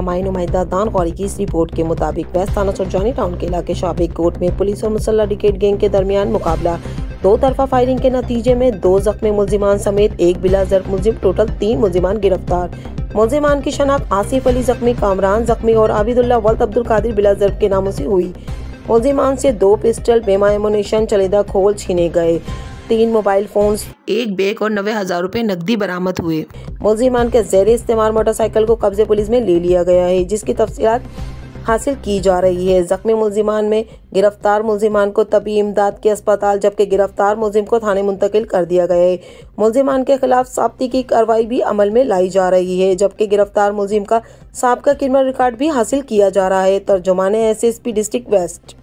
हमायूं नुमाइंदा दान गौरी की इस रिपोर्ट के मुताबिक वेस्ट थाना सुरजानी टाउन के इलाके शाबिक कोट में पुलिस और मुसल्ला डिकेट गैंग के दरमियान मुकाबला। दो तरफा फायरिंग के नतीजे में 2 जख्मी मुल्जिमान समेत एक बिला जर्ब मुल्जिम, टोटल 3 मुल्जिमान गिरफ्तार। मुल्जिमान की शनाख्त आसिफ अली जख्मी, कामरान जख्मी और आबिदुल्लाह वल्द अब्दुल कादिर बिला जर्ब के नामों से हुई। मुल्जिमान से 2 पिस्टल, बेमा एमुनेशन, चलीदा खोल छीने गए। 3 मोबाइल फोन्स, 1 बैग और 90,000 रुपए नकदी बरामद हुए। मुल्जिमान के ज़ेर इस्तेमाल मोटरसाइकिल को कब्जे पुलिस में ले लिया गया है, जिसकी तफसीलात हासिल की जा रही है। जख्मी मुल्जिमान में गिरफ्तार मुल्जिमान को तबी इमदाद के अस्पताल, जबकि गिरफ्तार मुल्जिम को थाने मुंतकिल कर दिया गया है। मुल्जिमान के खिलाफ ज़ब्ती की कार्रवाई भी अमल में लाई जा रही है, जबकि गिरफ्तार मुल्जिम का साबिका क्रिमिनल रिकॉर्ड भी हासिल किया जा रहा है। तर्जुमाने SSP डिस्ट्रिक्ट वेस्ट।